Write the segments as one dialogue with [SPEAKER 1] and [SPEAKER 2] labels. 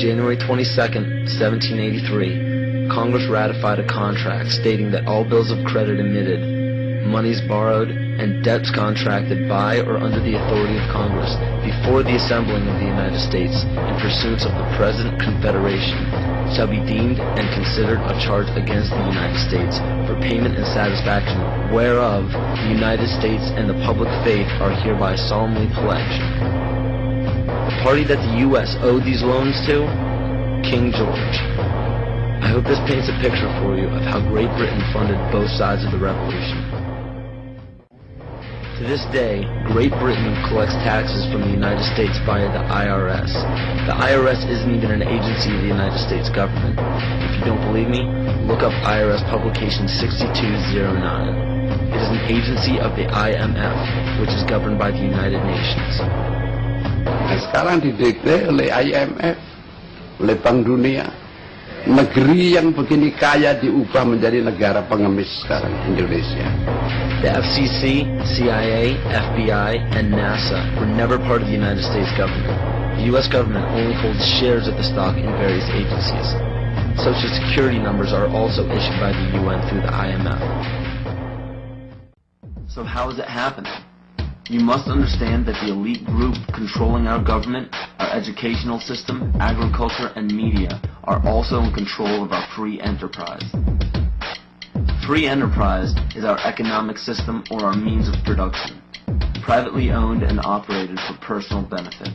[SPEAKER 1] January 22nd, 1783, Congress ratified a contract stating that all bills of credit emitted, monies borrowed, and debts contracted by or under the authority of Congress before the assembling of the United States in pursuance of the present Confederation shall be deemed and considered a charge against the United States for payment and satisfaction whereof the United States and the public faith are hereby solemnly pledged. The party that the U.S. owed these loans to? King George. I hope this paints a picture for you of how Great Britain funded both sides of the Revolution. To this day, Great Britain collects taxes from the United States via the IRS. The IRS isn't even an agency of the United States government. If you don't believe me, look up IRS Publication 6209. It is an agency of the IMF, which is governed by the United Nations.
[SPEAKER 2] Sekarang didikte oleh IMF, oleh Bank Dunia. Negeri yang begini kaya diubah menjadi negara pengemis sekarang, Indonesia.
[SPEAKER 1] The FCC, CIA, FBI, and NASA were never part of the United States government. The U.S. government only holds shares of the stock in various agencies. Social security numbers are also issued by the UN through the IMF. So how is it happening? You must understand that the elite group controlling our government, our educational system, agriculture, and media are also in control of our free enterprise. Free enterprise is our economic system or our means of production, privately owned and operated for personal benefit.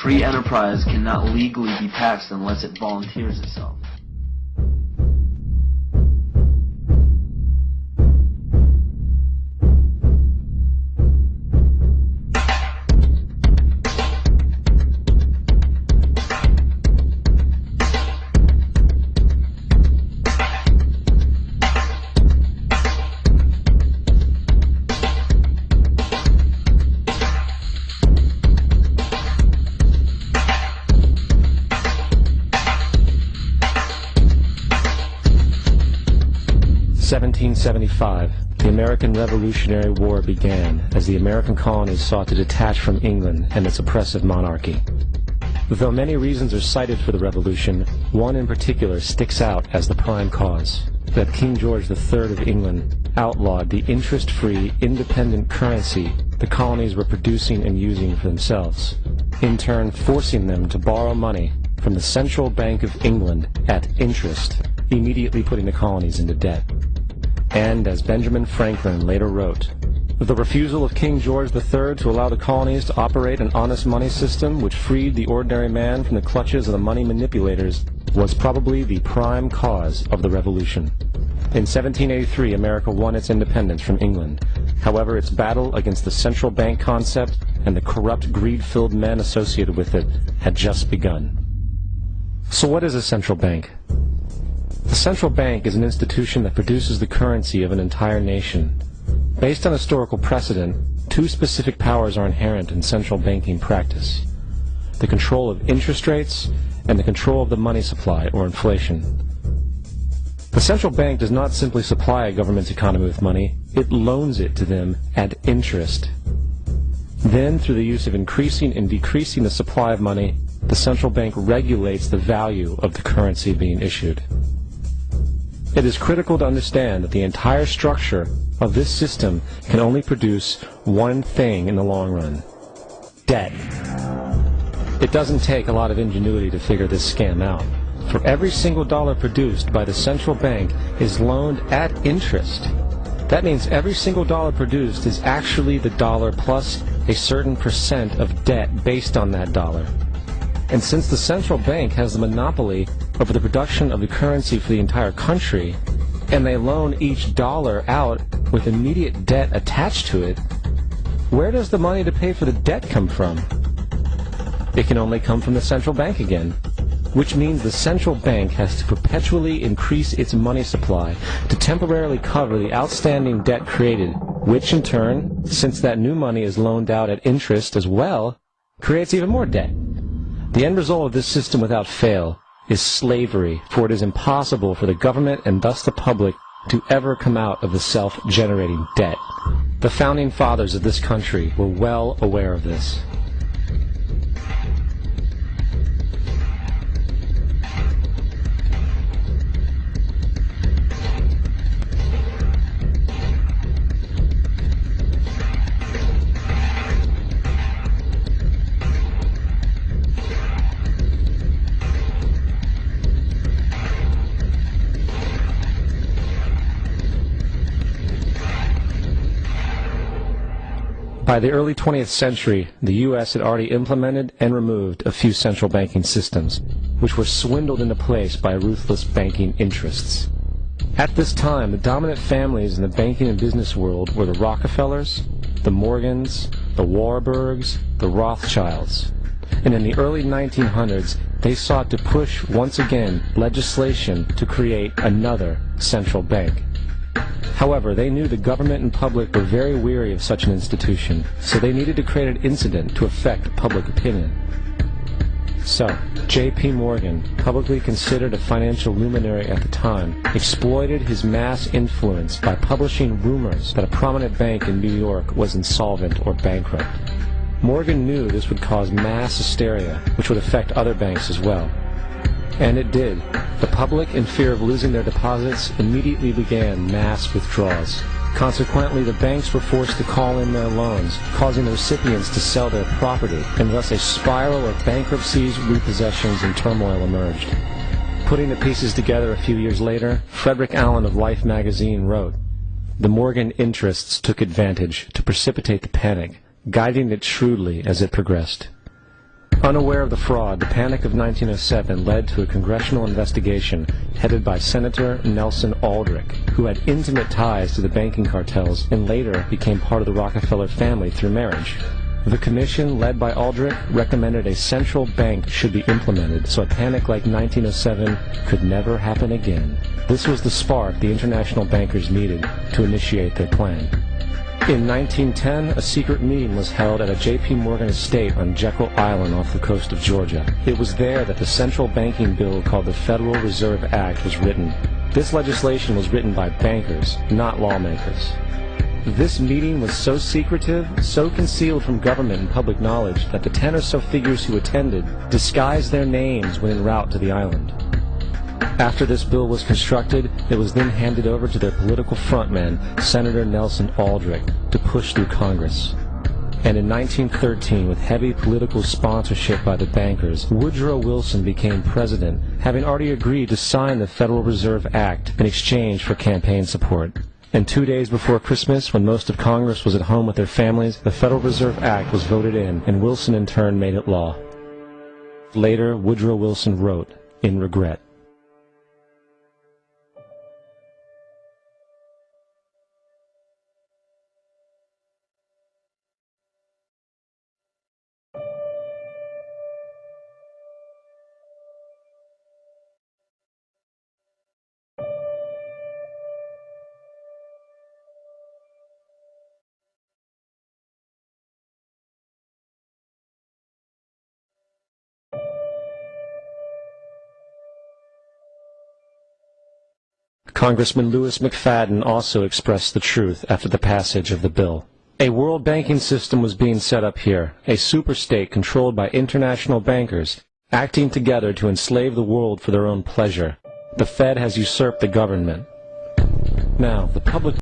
[SPEAKER 1] Free enterprise cannot legally be taxed unless it volunteers itself.
[SPEAKER 3] In 1775, the American Revolutionary War began as the American colonies sought to detach from England and its oppressive monarchy. Though many reasons are cited for the revolution, one in particular sticks out as the prime cause: that King George III of England outlawed the interest-free, independent currency the colonies were producing and using for themselves, in turn forcing them to borrow money from the Central Bank of England at interest, immediately putting the colonies into debt. And, as Benjamin Franklin later wrote, the refusal of King George III to allow the colonies to operate an honest money system which freed the ordinary man from the clutches of the money manipulators was probably the prime cause of the Revolution. In 1783, America won its independence from England. However, its battle against the central bank concept and the corrupt, greed-filled men associated with it had just begun. So what is a central bank? The central bank is an institution that produces the currency of an entire nation. Based on historical precedent, two specific powers are inherent in central banking practice: the control of interest rates and the control of the money supply, or inflation. The central bank does not simply supply a government's economy with money, it loans it to them at interest. Then, through the use of increasing and decreasing the supply of money, the central bank regulates the value of the currency being issued. It is critical to understand that the entire structure of this system can only produce one thing in the long run: debt. It doesn't take a lot of ingenuity to figure this scam out. For every single dollar produced by the central bank is loaned at interest. That means every single dollar produced is actually the dollar plus a certain percent of debt based on that dollar. And since the central bank has the monopoly over the production of the currency for the entire country, and they loan each dollar out with immediate debt attached to it, where does the money to pay for the debt come from? It can only come from the central bank again, which means the central bank has to perpetually increase its money supply to temporarily cover the outstanding debt created, which in turn, since that new money is loaned out at interest as well, creates even more debt. The end result of this system without fail is slavery, for it is impossible for the government and thus the public to ever come out of the self-generating debt. The founding fathers of this country were well aware of this. By the early 20th century, the U.S. had already implemented and removed a few central banking systems, which were swindled into place by ruthless banking interests. At this time, the dominant families in the banking and business world were the Rockefellers, the Morgans, the Warburgs, the Rothschilds. And in the early 1900s, they sought to push once again legislation to create another central bank. However, they knew the government and public were very weary of such an institution, so they needed to create an incident to affect public opinion. So, J.P. Morgan, publicly considered a financial luminary at the time, exploited his mass influence by publishing rumors that a prominent bank in New York was insolvent or bankrupt. Morgan knew this would cause mass hysteria, which would affect other banks as well. And it did. The public, in fear of losing their deposits, immediately began mass withdrawals. Consequently, the banks were forced to call in their loans, causing the recipients to sell their property, and thus a spiral of bankruptcies, repossessions, and turmoil emerged. Putting the pieces together a few years later, Frederick Allen of Life magazine wrote, "The Morgan interests took advantage to precipitate the panic, guiding it shrewdly as it progressed." Unaware of the fraud, the Panic of 1907 led to a congressional investigation headed by Senator Nelson Aldrich, who had intimate ties to the banking cartels and later became part of the Rockefeller family through marriage. The commission, led by Aldrich, recommended a central bank should be implemented so a panic like 1907 could never happen again. This was the spark the international bankers needed to initiate their plan. In 1910, a secret meeting was held at a J.P. Morgan estate on Jekyll Island off the coast of Georgia. It was there that the central banking bill called the Federal Reserve Act was written. This legislation was written by bankers, not lawmakers. This meeting was so secretive, so concealed from government and public knowledge, that the 10 or so figures who attended disguised their names when en route to the island. After this bill was constructed, it was then handed over to their political frontman, Senator Nelson Aldrich, to push through Congress. And in 1913, with heavy political sponsorship by the bankers, Woodrow Wilson became president, having already agreed to sign the Federal Reserve Act in exchange for campaign support. And 2 days before Christmas, when most of Congress was at home with their families, the Federal Reserve Act was voted in, and Wilson in turn made it law. Later, Woodrow Wilson wrote, in regret, Congressman Louis McFadden also expressed the truth after the passage of the bill. A world banking system was being set up here, a superstate controlled by international bankers, acting together to enslave the world for their own pleasure. The Fed has usurped the government. Now, the public